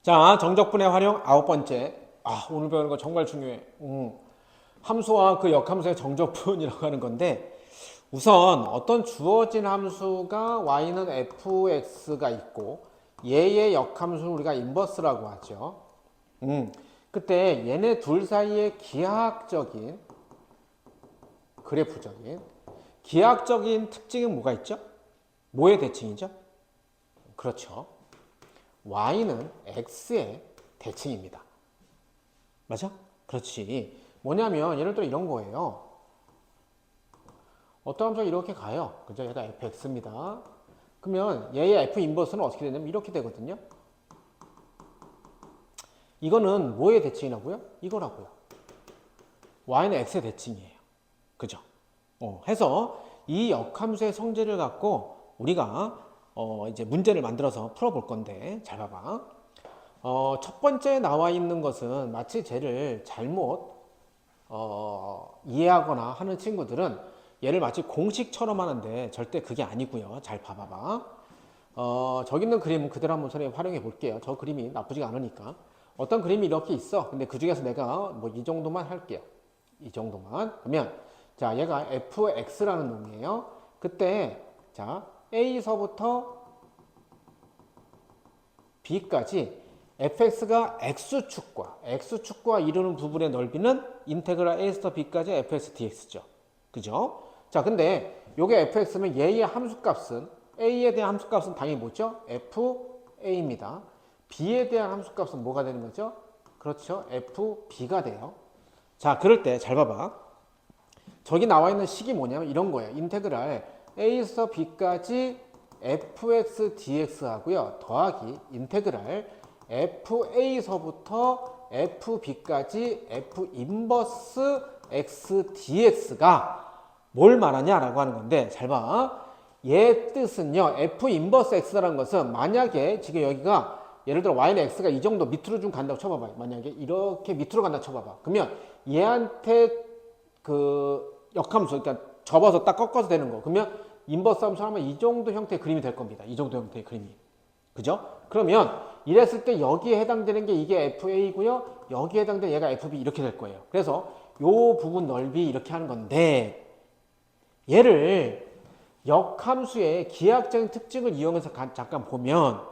자, 정적분의 활용 아홉 번째. 오늘 배우는 거 정말 중요해. 함수와 그 역함수의 정적분이라고 하는 건데, 우선 어떤 주어진 함수가 y는 fx가 있고 얘의 역함수를 우리가 인버스라고 하죠. 그때 얘네 둘 사이의 기하학적인 그래프적인 기하학적인 특징은 뭐가 있죠? 뭐의 대칭이죠? 그렇죠. y는 x의 대칭입니다. 맞아? 그렇지. 뭐냐면 예를 들어 이런 거예요. 어떤 함수가 이렇게 가요. 그죠? 얘가 fx입니다. 그러면 얘의 f 인버스는 어떻게 되냐면 이렇게 되거든요. 이거는 뭐의 대칭이라고요? 이거라고요. y는 x의 대칭이에요. 그죠? 해서 이 역함수의 성질을 갖고 우리가 이제 문제를 만들어서 풀어볼 건데 잘 봐봐. 첫 번째 나와 있는 것은 마치 쟤를 잘못 이해하거나 하는 친구들은 얘를 마치 공식처럼 하는데 절대 그게 아니고요. 잘 봐봐봐. 저기 있는 그림은 그대로 한번 선생님 활용해 볼게요. 저 그림이 나쁘지가 않으니까. 어떤 그림이 이렇게 있어. 근데 그 중에서 내가 뭐 이 정도만 할게요. 이 정도만. 그러면 자, 얘가 fx라는 놈이에요. 그때 자, a서부터 b까지 fx가 x축과 이루는 부분의 넓이는 인테그랄 a에서 b까지 fx dx죠. 그죠? 자, 근데 요게 fx면 얘의 함수값은 a에 대한 함수값은 당연히 뭐죠? fa입니다. b에 대한 함수값은 뭐가 되는 거죠? 그렇죠. fb가 돼요. 자, 그럴 때 잘 봐봐. 저기 나와 있는 식이 뭐냐면 이런 거예요. 인테그랄 a에서 b까지 fx dx 하고요. 더하기 인테그랄 fa서부터 fb까지 f 인버스 x dx가 뭘 말하냐라고 하는 건데 잘 봐. 얘 뜻은요. f 인버스 x라는 것은 만약에 지금 여기가 예를 들어 y는 x가 이 정도 밑으로 좀 간다고 쳐봐봐요. 만약에 이렇게 밑으로 간다고 쳐봐봐. 그러면 얘한테 그 역함수, 그러니까 접어서 딱 꺾어서 되는 거. 그러면 인버스 함수 하면 이 정도 형태의 그림이 될 겁니다. 이 정도 형태의 그림이. 그죠? 그러면 이랬을 때 여기에 해당되는 게 이게 FA고요. 여기에 해당되는 얘가 FB 이렇게 될 거예요. 그래서 요 부분 넓이 이렇게 하는 건데 얘를 역함수의 기하학적인 특징을 이용해서 잠깐 보면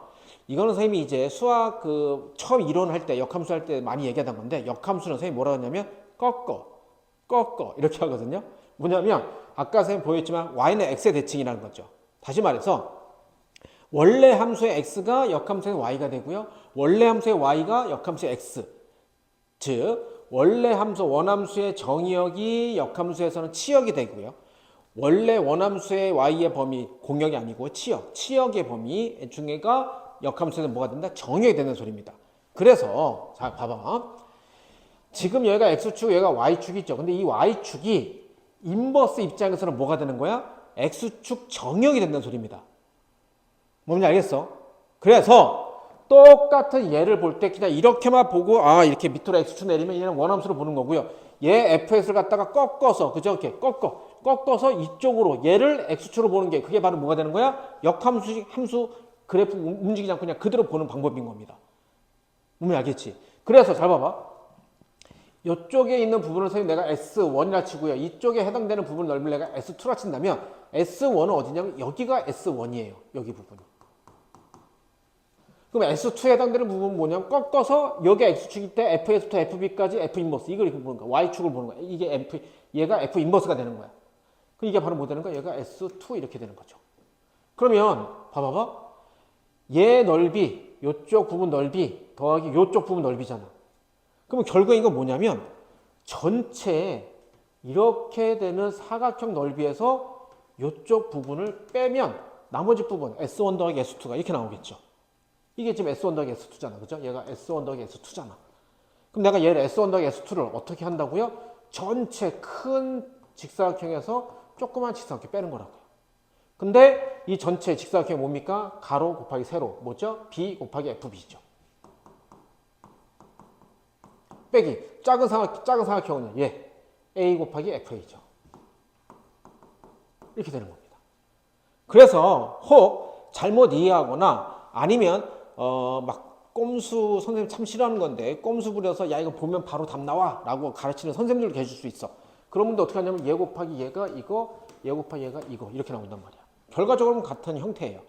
이거는 선생님이 이제 수학 그 처음 이론할 때 역함수 할 때 많이 얘기하던 건데 역함수는 선생님이 뭐라고 하냐면 꺾어 이렇게 하거든요. 뭐냐면 아까 선생님 보였지만 y는 x의 대칭이라는 거죠. 다시 말해서 원래 함수의 x가 역함수의 y가 되고요. 원래 함수의 y가 역함수의 x. 즉 원래 함수 원함수의 정의역이 역함수에서는 치역이 되고요. 원래 원함수의 y의 범위 공역이 아니고 치역의 범위 중에가 역함수에서 뭐가 된다? 정의역이 되는 소리입니다. 그래서 자 봐봐. 지금 여기가 x축, 여기가 y축이죠. 근데 이 y축이 인버스 입장에서는 뭐가 되는 거야? x축 정역이 된다는 소리입니다. 뭔지 알겠어? 그래서 똑같은 얘를 볼 때 그냥 이렇게만 보고 이렇게 밑으로 x축 내리면 얘는 원함수로 보는 거고요. 얘 fx를 갖다가 꺾어서 그죠? 이렇게 꺾어서 이쪽으로 얘를 x축으로 보는 게 그게 바로 뭐가 되는 거야? 함수 그래프 움직이지 않고 그냥 그대로 보는 방법인 겁니다. 뭔지 알겠지? 그래서 잘 봐봐. 이쪽에 있는 부분을 선생님 내가 S1이라 치고요. 이쪽에 해당되는 부분 넓이를 내가 S2라 친다면 S1은 어디냐면 여기가 S1이에요. 여기 부분이. 그럼 S2에 해당되는 부분은 뭐냐면 꺾어서 여기 X축일 때 F에서부터 FB까지 F 인버스 이걸 이렇게 보는 거야. Y축을 보는 거야. 이게 얘가 F 인버스가 되는 거야. 그럼 이게 바로 뭐 되는 거야? 얘가 S2 이렇게 되는 거죠. 그러면 봐봐봐. 얘 넓이, 요쪽 부분 넓이 더하기 요쪽 부분 넓이잖아. 그러면 결국에 이건 뭐냐면 전체 이렇게 되는 사각형 넓이에서 이쪽 부분을 빼면 나머지 부분 S1 더하기 S2가 이렇게 나오겠죠. 이게 지금 S1 더하기 S2잖아. 그죠? 얘가 S1 더하기 S2잖아. 그럼 내가 얘를 S1 더하기 S2를 어떻게 한다고요? 전체 큰 직사각형에서 조그만 직사각형 빼는 거라고요. 근데 이 전체 직사각형이 뭡니까? 가로 곱하기 세로. 뭐죠? B 곱하기 FB죠. 빼기 작은 사각형은요. A 곱하기 FA죠. 이렇게 되는 겁니다. 그래서 혹 잘못 이해하거나 아니면 막 꼼수 선생님 참 싫어하는 건데 꼼수 부려서 야 이거 보면 바로 답 나와 라고 가르치는 선생님들도 계실 수 있어. 그런 분들 어떻게 하냐면 얘 곱하기 얘가 이거, 얘 곱하기 얘가 이거 이렇게 나온단 말이야. 결과적으로는 같은 형태예요.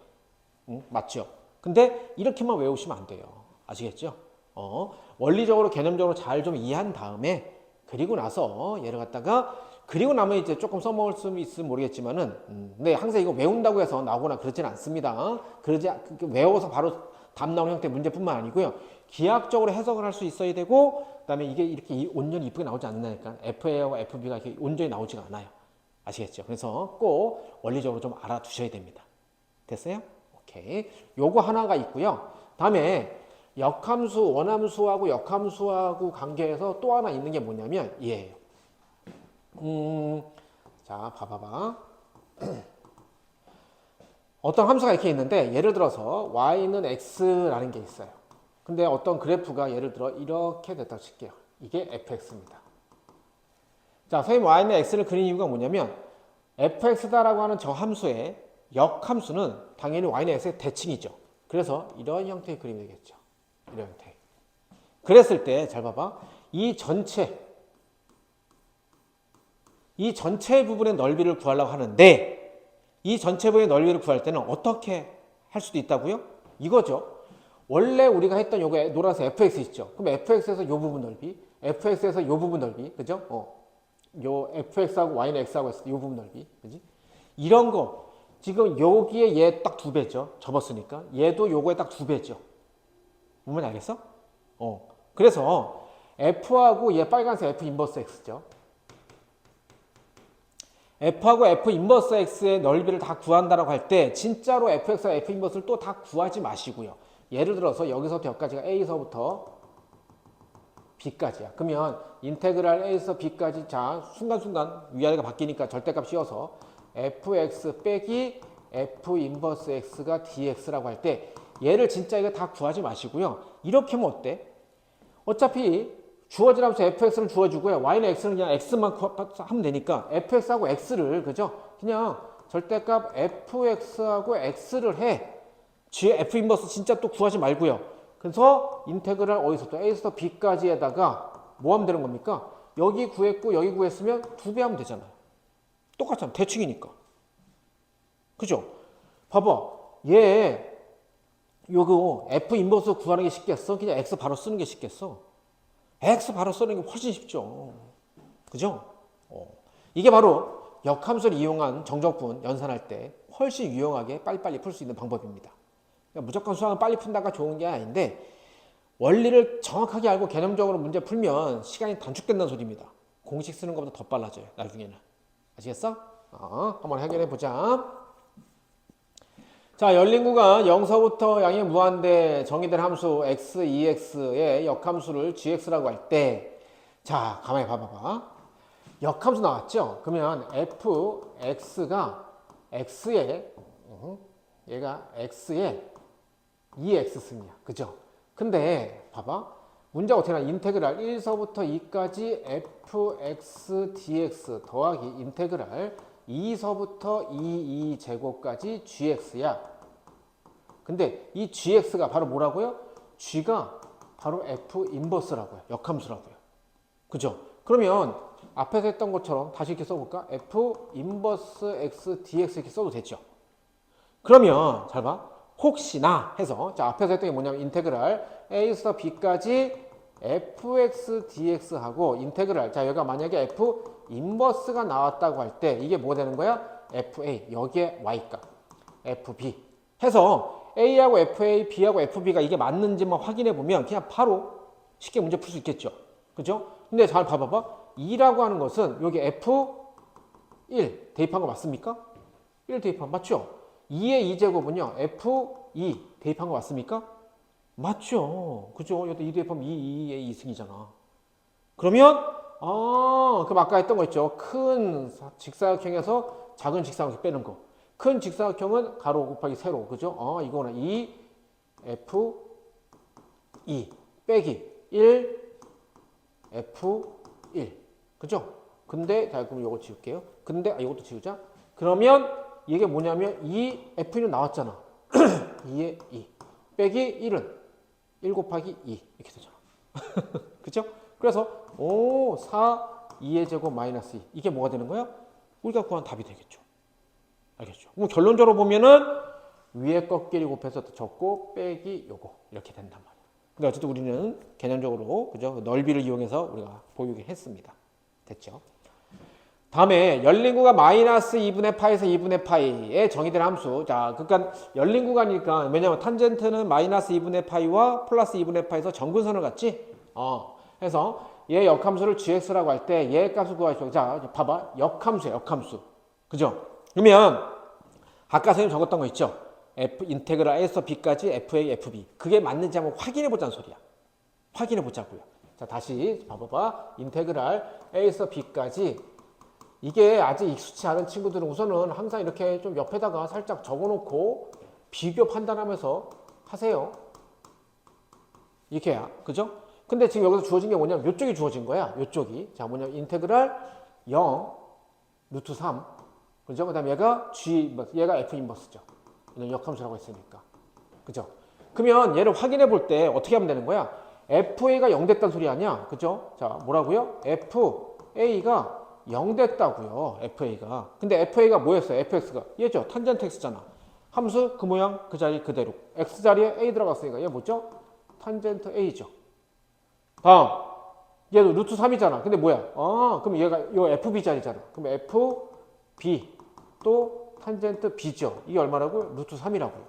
응? 맞죠? 근데 이렇게만 외우시면 안 돼요. 아시겠죠? 원리적으로 개념적으로 잘 좀 이해한 다음에 그리고 나서 얘를 갖다가 그리고 나면 이제 조금 써먹을 수 있으면 모르겠지만은 근데 항상 이거 외운다고 해서 나오거나 그러지는 않습니다. 외워서 바로 답 나오는 형태 문제뿐만 아니고요. 기하학적으로 해석을 할 수 있어야 되고 그다음에 이게 이렇게 온전히 이쁘게 나오지 않으니까 FA하고 FB가 이렇게 온전히 나오지가 않아요. 아시겠죠? 그래서 꼭 원리적으로 좀 알아두셔야 됩니다. 됐어요? 오케이. 요거 하나가 있고요. 다음에 역함수, 원함수하고 역함수하고 관계에서 또 하나 있는 게 뭐냐면 얘예요. 자, 봐봐봐. 어떤 함수가 이렇게 있는데 예를 들어서 y는 x라는 게 있어요. 근데 어떤 그래프가 예를 들어 이렇게 됐다고 칠게요. 이게 fx입니다. 자, 선생님 y는 x를 그린 이유가 뭐냐면 fx다라고 하는 저 함수의 역함수는 당연히 y는 x의 대칭이죠. 그래서 이런 형태의 그림이 되겠죠. 이런 형태. 그랬을 때 잘 봐봐. 이 전체 부분의 넓이를 구하려고 하는데 이 전체 부분의 넓이를 구할 때는 어떻게 할 수도 있다고요? 이거죠. 원래 우리가 했던 요거 노란색 fx 있죠. 그럼 fx에서 요 부분 넓이, fx에서 요 부분 넓이, 그죠? 요 fx하고 y는 x하고 했을 때 요 부분 넓이, 그지? 이런 거 지금 여기에 얘 딱 2배죠. 접었으니까 얘도 요거에 딱 2배죠. 뭔지 알겠어? 그래서 f하고 얘 빨간색 f 인버스 x죠. f하고 f 인버스 x의 넓이를 다 구한다라고 할 때 진짜로 fx와 f 인버스를 또 다 구하지 마시고요. 예를 들어서 여기서부터 여기까지가 a서부터 b까지야. 그러면 인테그랄 a에서 b까지 자 순간순간 위아래가 바뀌니까 절대값 씌워서 fx 빼기 f 인버스 x가 dx라고 할 때 얘를 진짜 이거 다 구하지 마시고요. 이렇게 하면 어때? 어차피 주어진 함수 fx를 주어주고요. y는 x는 그냥 x만 하면 되니까 fx하고 x를 그죠? 그냥 절대값 fx하고 x를 해. 뒤에 f 인버스 진짜 또 구하지 말고요. 그래서 인테그랄 어디서부터 a에서 b까지에다가 뭐 하면 되는 겁니까? 여기 구했고 여기 구했으면 2배 하면 되잖아요. 똑같잖아. 대칭이니까. 그죠? 봐봐. 얘 요거 f 인버스 구하는 게 쉽겠어? 그냥 x 바로 쓰는 게 쉽겠어? x 바로 쓰는 게 훨씬 쉽죠. 그죠? 이게 바로 역함수를 이용한 정적분 연산할 때 훨씬 유용하게 빨리빨리 풀 수 있는 방법입니다. 그러니까 무조건 수학을 빨리 푼다가 좋은 게 아닌데 원리를 정확하게 알고 개념적으로 문제 풀면 시간이 단축된다는 소리입니다. 공식 쓰는 것보다 더 빨라져요. 나중에는. 아시겠어? 한번 해결해 보자. 자, 열린 구간 0서부터 양의 무한대 정의된 함수 x, 2x의 역함수를 gx라고 할 때 자, 가만히 봐봐봐. 역함수 나왔죠? 그러면 fx가 x의 얘가 x의 2x승이야. 그죠? 근데 봐봐. 문제가 어떻게 나 인테그랄 1서부터 2까지 fx dx 더하기 인테그랄 2서부터 2 제곱까지 gx야. 근데 이 gx가 바로 뭐라고요? g가 바로 f 인버스라고요. 역함수라고요. 그죠? 그러면 앞에서 했던 것처럼 다시 이렇게 써볼까? f 인버스 x dx 이렇게 써도 되죠. 그러면 잘 봐. 혹시나 해서 자 앞에서 했던 게 뭐냐면 인테그랄 a에서 b까지 fx dx하고 인테그랄 자 여기가 만약에 f 인버스가 나왔다고 할 때 이게 뭐가 되는 거야? fa 여기에 y값 fb 해서 a하고 fa, b하고 fb가 이게 맞는지만 확인해 보면 그냥 바로 쉽게 문제 풀 수 있겠죠. 그죠? 근데 잘 봐봐봐. 2라고 하는 것은 여기 f1 대입한 거 맞습니까? 1 대입한 거 맞죠? 2의 2제곱은요. f2 대입한 거 맞습니까? 맞죠. 그죠? 여기 2 대입하면 2의 2승이잖아. 그러면 그럼 아까 했던 거 있죠. 큰 직사각형에서 작은 직사각형 빼는 거. 큰 직사각형은 가로 곱하기 세로. 그죠? 이거는 2 f2 빼기 1 f1. 그죠? 근데 자 그럼 이거 지울게요. 근데 이것도 지우자. 그러면 이게 뭐냐면 2 f1은 나왔잖아. 2의 2 빼기 1은 1 곱하기 2 이렇게 되잖아. 그죠? 그래서 5, 4, 2의 제곱 마이너스 2 이게 뭐가 되는 거야? 우리가 구한 답이 되겠죠. 알겠죠? 그럼 결론적으로 보면은 위에 꺾기를 곱해서 더 적고 빼기 요거 이렇게 된단 말이야. 근데 어쨌든 우리는 개념적으로 그죠? 넓이를 이용해서 우리가 보유를 했습니다. 됐죠? 다음에 열린 구간 마이너스 2분의 파에서 2분의 파이에 정의된 함수. 자, 그러니까 열린 구간이니까 왜냐면 탄젠트는 마이너스 2분의 파이와 플러스 2분의 파이에서 정근선을 갖지. 그래서 얘 역함수를 gx라고 할 때 얘 값을 구하시오. 자, 봐봐. 역함수야, 역함수. 그죠? 그러면 아까 선생님 적었던 거 있죠? f 인테그랄 a에서 b까지 fa, fb. 그게 맞는지 한번 확인해 보자는 소리야. 확인해 보자고요. 자, 다시 봐봐봐. 인테그랄 a에서 b까지 이게 아직 익숙치 않은 친구들은 우선은 항상 이렇게 좀 옆에다가 살짝 적어놓고 비교 판단하면서 하세요. 이렇게야. 그죠? 근데 지금 여기서 주어진 게 뭐냐면 요쪽이 주어진 거야. 요쪽이. 자, 뭐냐면 인테그랄 0 루트 3. 그죠? 그 다음에 얘가 G, 얘가 F 인버스죠. 역함수라고 했으니까. 그죠? 그러면 얘를 확인해 볼 때 어떻게 하면 되는 거야? FA가 0 됐다는 소리 아니야? 그죠? 자, 뭐라고요? FA가 0 됐다고요. FA가. 근데 FA가 뭐였어요? FX가. 얘죠. 탄젠트 X잖아. 함수 그 모양 그 자리 그대로. X 자리에 A 들어갔으니까 얘 뭐죠? 탄젠트 A죠. 다음. 얘도 루트 3이잖아. 근데 뭐야? 그럼 얘가 이 FB 자리잖아. 그럼 FB 또 탄젠트 B죠. 이게 얼마라고요? 루트 3이라고요.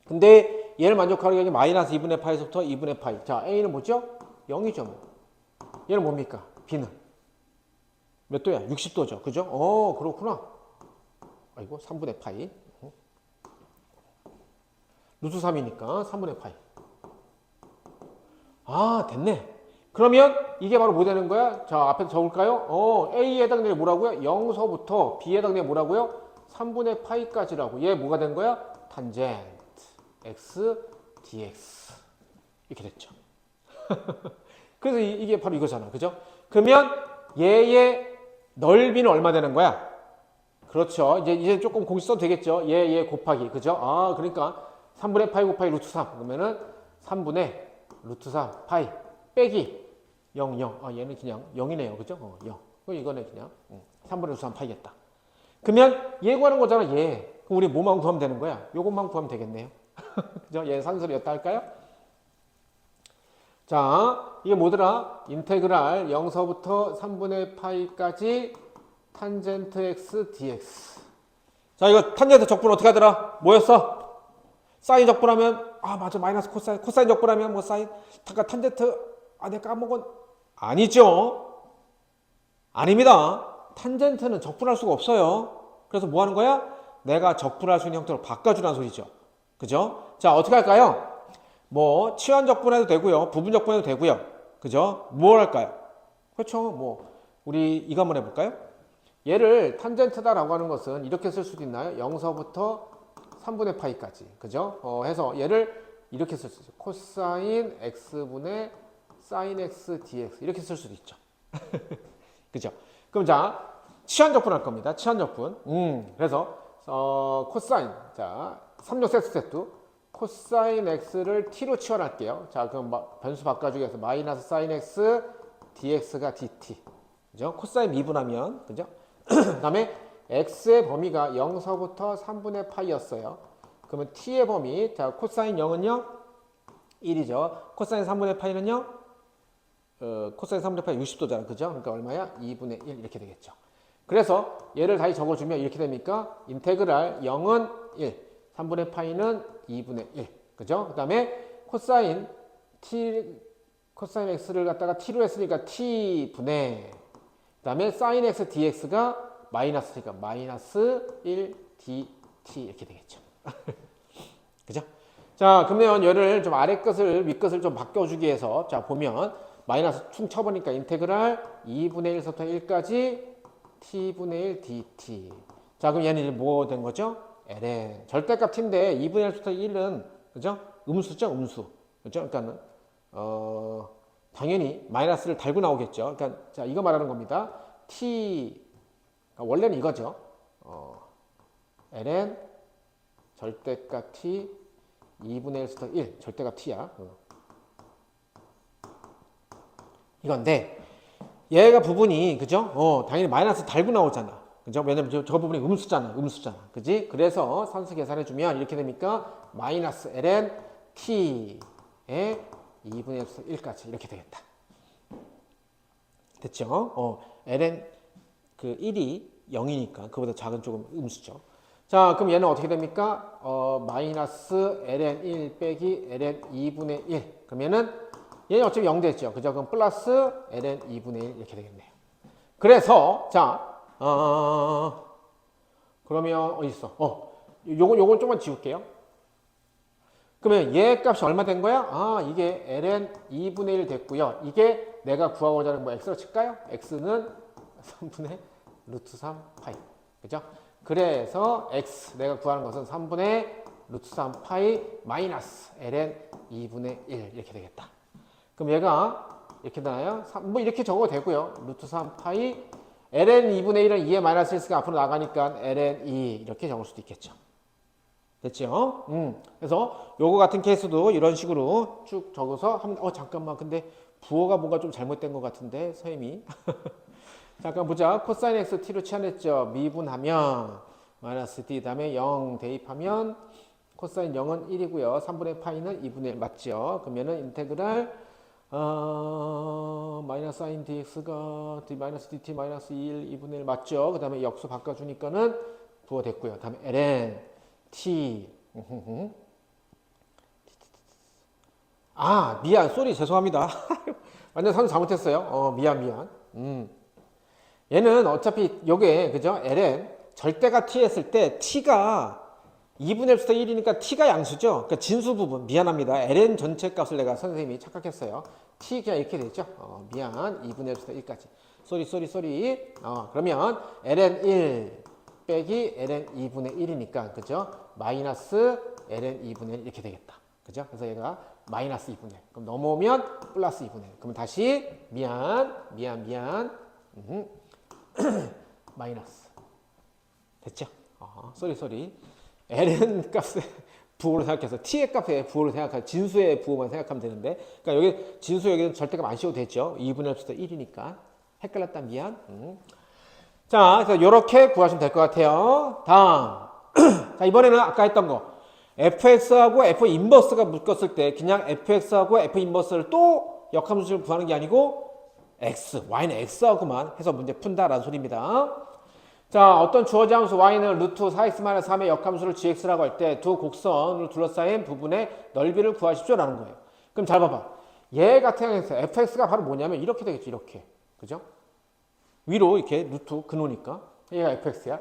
근데 얘를 만족하는 게 마이너스 2분의 파이에서부터 2분의 파이. 자, A는 뭐죠? 0이죠. 뭐. 얘는 뭡니까? B는 몇 도야? 60도죠. 그죠? 그렇구나. 아이고, 3분의 파이. 루트 3이니까 3분의 파이. 됐네. 그러면 이게 바로 뭐 되는 거야? 자, 앞에서 적을까요? A에 해당되는 게 뭐라고요? 0서부터 B에 해당되는 게 뭐라고요? 3분의 파이까지라고. 얘 뭐가 된 거야? 탄젠트 X dx. 이렇게 됐죠. 그래서 이게 바로 이거잖아. 그죠? 그러면 얘의 넓이는 얼마 되는 거야? 그렇죠. 이제 조금 공식 써도 되겠죠. 얘 곱하기. 그죠? 그러니까 3분의 파이 곱하기 루트 3. 그러면은 3분의 루트 3 파이 빼기 0, 0. 얘는 그냥 0이네요. 그죠? 0. 그럼 이거는 그냥 3분의 루트 3 파이겠다. 그러면 얘 구하는 거잖아. 얘. 그럼 우리 뭐만 구하면 되는 거야? 요것만 구하면 되겠네요. 그죠? 얘 상수였다 할까요? 자, 이게 뭐더라? 인테그랄 0서부터 3분의 파이까지 탄젠트 x dx. 자, 이거 탄젠트 적분 어떻게 하더라? 뭐였어? 사인 적분하면 맞아, 마이너스 코사인. 코사인 적분하면 뭐 사인. 잠깐 탄젠트 내가 까먹은. 아니죠. 아닙니다. 탄젠트는 적분할 수가 없어요. 그래서 뭐 하는 거야? 내가 적분할 수 있는 형태로 바꿔주라는 소리죠. 그죠? 자, 어떻게 할까요? 뭐 치환 적분해도 되고요. 부분 적분해도 되고요. 그죠? 뭘 할까요? 그렇죠. 뭐 우리 이거 한번 해볼까요? 얘를 탄젠트다라고 하는 것은 이렇게 쓸 수도 있나요? 0서부터 3분의 파이까지. 그죠? 해서 얘를 이렇게 쓸 수 있어요. 코사인 x분의 사인 x dx 이렇게 쓸 수도 있죠. 그죠? 그럼 자, 치환 적분 할 겁니다. 치환 적분. 그래서 코사인. 자, 3역 세트 코사인 x를 t로 치환할게요. 자, 그럼 변수 바꿔주기 위해서 마이너스 사인 x dx가 dt. 그죠? 코사인 미분하면, 그죠? 그 다음에 x의 범위가 0서부터 3분의 파이였어요. 그러면 t의 범위, 자, 코사인 0은요? 1이죠. 코사인 3분의 파이는요? 코사인 3분의 파이 60도잖아. 그죠? 그러니까 얼마야? 2분의 1 이렇게 되겠죠. 그래서 얘를 다시 적어주면 이렇게 됩니까? 인테그랄 0은 1, 3분의 파이는 2분의 1. 그죠? 그 다음에 코사인 x를 갖다가 t로 했으니까 t분의, 그 다음에 사인 x dx가 마이너스니까 마이너스 1 dt 이렇게 되겠죠. 그죠? 자, 그러면 얘를 좀 아래 끝을 윗 끝을 좀 바꿔주기 위해서 자, 보면 마이너스 충 쳐보니까 인테그랄 2분의 1서부터 1까지 t분의 1 dt. 자, 그럼 얘는 뭐 된 거죠? ln. 절대값 t인데 2분의 1부터 1은 그죠? 음수죠, 음수. 그죠? 그러니까는 당연히 마이너스를 달고 나오겠죠. 그러니까 자, 이거 말하는 겁니다. t 그러니까 원래는 이거죠. ln 절대값 t 2분의 1 1 절대값 t야. 이건데 얘가 부분이 그죠? 당연히 마이너스 달고 나오잖아. 그죠? 왜냐면 저 부분이 음수잖아. 그지? 그래서 산수 계산해 주면 이렇게 됩니까? 마이너스 ln t의 2분의 1까지 이렇게 되겠다. 됐죠? ln 그 1이 0이니까 그보다 작은 쪽은 음수죠. 자, 그럼 얘는 어떻게 됩니까? 마이너스 ln 1 빼기 ln 2분의 1. 그러면은 얘는 어차피 0 됐죠. 그죠? 그럼 플러스 ln 2분의 1 이렇게 되겠네요. 그래서 자, 그러면 어디 있어? 요건 조금만 지울게요. 그러면 얘 값이 얼마 된 거야? 이게 ln 2분의 1 됐고요. 이게 내가 구하고자 하는 뭐 x로 칠까요? x는 3분의 루트 3 파이. 그죠? 그래서 x 내가 구하는 것은 3분의 루트 3 파이 마이너스 ln 2분의 1 이렇게 되겠다. 그럼 얘가 이렇게 되나요? 뭐 이렇게 적어도 되고요. 루트 3 파이 ln 2분의 1은 2의 마이너스 1가 앞으로 나가니까 ln 2 이렇게 적을 수도 있겠죠. 됐죠? 그래서 요거 같은 케이스도 이런 식으로 쭉 적어서 하면 잠깐만 근데 부호가 뭔가 좀 잘못된 것 같은데 선생님이 잠깐 보자. 코사인 x t로 치환했죠. 미분하면 마이너스 d 다음에 0 대입하면 코사인 0은 1이고요. 3분의 파이는 2분의 1 맞죠? 그러면은 인테그랄 마이너스 sin dx가 d 마이너스 dt 마이너스 1 2분의 1 맞죠? 그 다음에 역수 바꿔주니까는 부호 됐고요. 다음에 ln t 미안 쏘리 죄송합니다. 완전 산수 잘못했어요. 미안. 얘는 어차피 요게 그죠? ln 절대가 t 했을 때 t가 2분의 1이니까 t가 양수죠. 그러니까 진수 부분 미안합니다. ln 전체 값을 내가 선생님이 착각했어요. t 그냥 이렇게 되죠. 미안 2분의 1까지. 쏘리. 그러면 ln 1 빼기 ln 2분의 1이니까 그죠? 마이너스 ln 2분의 1 이렇게 되겠다. 그죠? 그래서 얘가 마이너스 2분의 1. 그럼 넘어오면 플러스 2분의 1. 그럼 다시 미안. 마이너스. 됐죠? 쏘리. ln 값의 부호로 생각해서 t의 값의 부호로 생각하면 진수의 부호만 생각하면 되는데 그러니까 여기 진수 여기는 절대값 안 씌워도 되죠. 2분의 1이니까 헷갈렸다 미안. 자, 그래서 이렇게 구하시면 될 것 같아요. 다음. 자, 이번에는 아까 했던 거. fx하고 f 인버스가 묶었을 때 그냥 fx하고 f 인버스를 또 역함수를 구하는 게 아니고 y는 x하고만 해서 문제 푼다라는 소리입니다. 자, 어떤 주어진 함수 y는 루트 4x-3의 역함수를 gx라고 할 때 두 곡선으로 둘러싸인 부분의 넓이를 구하십시오 라는 거예요. 그럼 잘 봐봐. 얘 같은 경우에서 fx가 바로 뭐냐면 이렇게 되겠죠. 이렇게. 그죠? 위로 이렇게 루트 그노니까 얘가 fx야.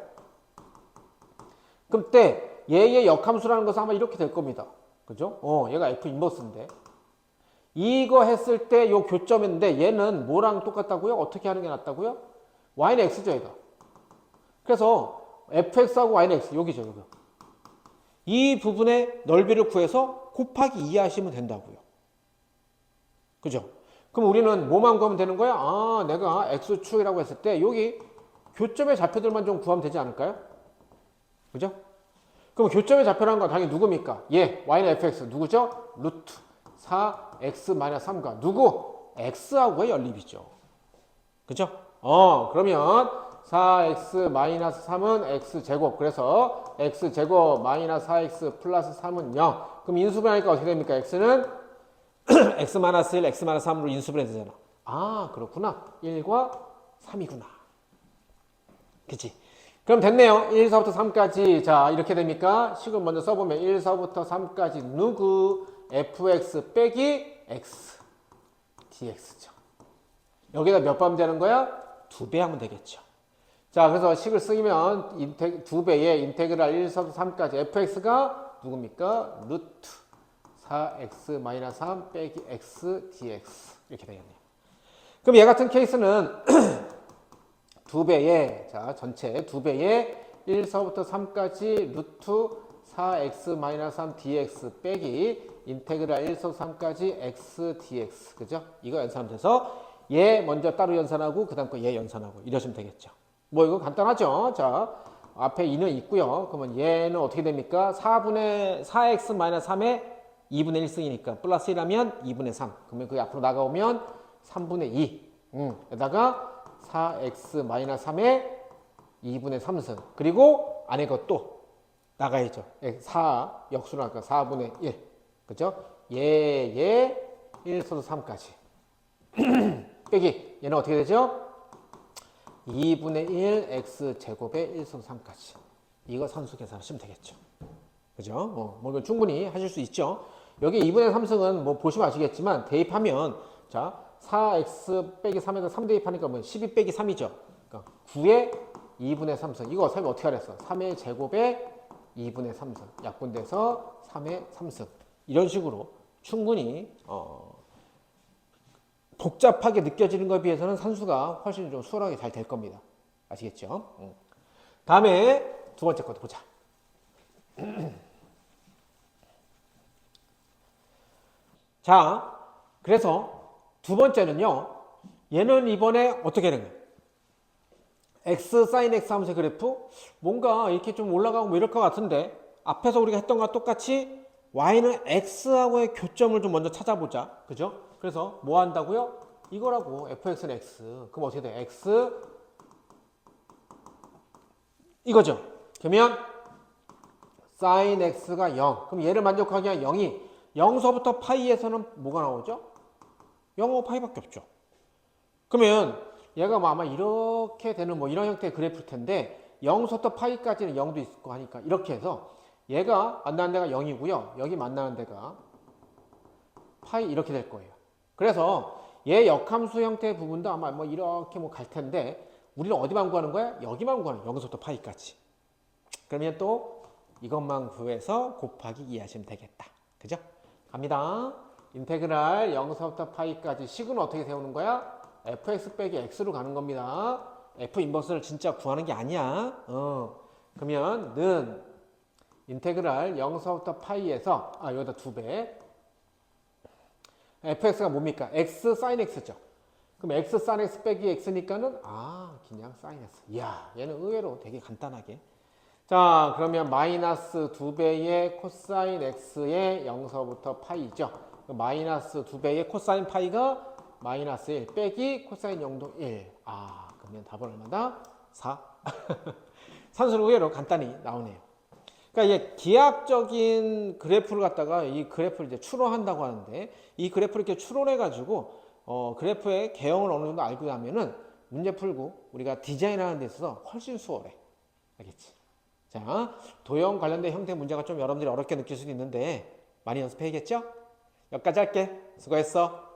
그럼 때 얘의 역함수라는 것은 아마 이렇게 될 겁니다. 그죠? 얘가 f 인버스인데 이거 했을 때 요 교점인데 얘는 뭐랑 똑같다고요? 어떻게 하는 게 낫다고요? y는 x죠 얘가. 그래서 fx하고 y는 x 여기죠 여기. 이 부분의 넓이를 구해서 곱하기 2 하시면 된다고요. 그죠? 그럼 우리는 뭐만 구하면 되는 거야? 내가 x축이라고 했을 때 여기 교점의 좌표들만 좀 구하면 되지 않을까요? 그죠? 그럼 교점의 좌표라는 건 당연히 누굽니까? y는 fx 누구죠? 루트 4x-3과 누구? x하고의 연립이죠. 그죠? 그러면 4x-3은 x제곱 그래서 x제곱 마이너스 4x 플러스 3은 0 그럼 인수분해하니까 어떻게 됩니까? x는 x-1, x-3으로 인수분해 되잖아. 그렇구나. 1과 3이구나. 그치? 그럼 됐네요. 1서부터 3까지. 자, 이렇게 됩니까? 식을 먼저 써보면 1서부터 3까지 누구? fx 빼기 x dx죠. 여기다 몇 번 되는 거야? 2배 하면 되겠죠. 자, 그래서 식을 쓰면 2배의 인테그랄 1서부터 3까지 fx가 누굽니까? 루트 4x-3 빼기 x dx 이렇게 되겠네요. 그럼 얘 같은 케이스는 2배의 자 전체 2배의 1서부터 3까지 루트 4x-3 dx 빼기 인테그랄 1서부터 3까지 x dx 그죠? 이거 연산하면 돼서 얘 먼저 따로 연산하고 그 다음 거 얘 연산하고 이러시면 되겠죠. 뭐 이거 간단하죠. 자 앞에 2는 있고요. 그러면 얘는 어떻게 됩니까? 4x-3의 2분의 1 쓰이니까 플러스 1하면 2분의 3. 그러면 그게 앞으로 나가오면 3분의 2. 여기다가 4x 마이너스 3에 2분의 3승. 그리고 안에 것도 나가야죠. 4 역수로 할까 4분의 1. 그죠? 얘 1 써서 3까지. 빼기 얘는 어떻게 되죠? 2분의 1 x 제곱에 1 써서 3까지. 이거 산수 계산하시면 되겠죠. 그죠? 뭐 이거 충분히 하실 수 있죠. 여기 2분의 3승은 뭐 보시면 아시겠지만 대입하면 자 4x 빼기 3에다 3 대입하니까 뭐 12 빼기 3이죠. 그러니까 9에 2분의 3승. 이거 어차피 어떻게 하랬어? 3의 제곱에 2분의 3승. 약분돼서 3의 3승. 이런 식으로 충분히 복잡하게 느껴지는 것에 비해서는 산수가 훨씬 좀 수월하게 잘 될 겁니다. 아시겠죠? 다음에 두 번째 것도 보자. 자, 그래서 두 번째는요. 얘는 이번에 어떻게 되는 거예요? x sin x 하면서 그래프 뭔가 이렇게 좀 올라가고 뭐 이럴 것 같은데 앞에서 우리가 했던 것과 똑같이 y는 x하고의 교점을 좀 먼저 찾아보자. 그죠? 그래서 뭐 한다고요? 이거라고 fx는 x. 그럼 어떻게 돼? x 이거죠. 그러면 sin x가 0. 그럼 얘를 만족하기 위한 0이 0서부터 파이에서는 뭐가 나오죠? 0하고 파이밖에 없죠. 그러면 얘가 뭐 아마 이렇게 되는 뭐 이런 형태의 그래프일 텐데 0서부터 파이까지는 0도 있고 하니까 이렇게 해서 얘가 만나는 데가 0이고요. 여기 만나는 데가 파이 이렇게 될 거예요. 그래서 얘 역함수 형태의 부분도 아마 뭐 이렇게 뭐 갈 텐데 우리는 어디만 구하는 거야? 여기만 구하는 거야. 0서부터 파이까지. 그러면 또 이것만 구해서 곱하기 2 하시면 되겠다. 그죠? 갑니다. 인테그랄 0서부터 파이까지 식은 어떻게 세우는 거야? fx 빼기 x로 가는 겁니다. f 인버스를 진짜 구하는 게 아니야. 그러면 는 인테그랄 0서부터 파이에서 여기다 2배 fx가 뭡니까? x sin x죠. 그럼 x sin x 빼기 x니까는 그냥 sin x. 이야, 얘는 의외로 되게 간단하게. 자, 그러면 마이너스 2배의 코사인 x의 0서부터 파이죠. 마이너스 2배의 코사인 파이가 마이너스 1 빼기 코사인 0도 1. 그러면 답은 얼마다? 4. 산수는 의외로 간단히 나오네요. 그러니까 이게 기하학적인 그래프를 갖다가 이 그래프를 이제 추론한다고 하는데 이 그래프를 이렇게 추론해가지고 그래프의 개형을 어느 정도 알고 나면은 문제 풀고 우리가 디자인하는 데 있어서 훨씬 수월해. 알겠지? 자, 도형 관련된 형태 문제가 좀 여러분들이 어렵게 느낄 수도 있는데 많이 연습해야겠죠? 여기까지 할게. 수고했어.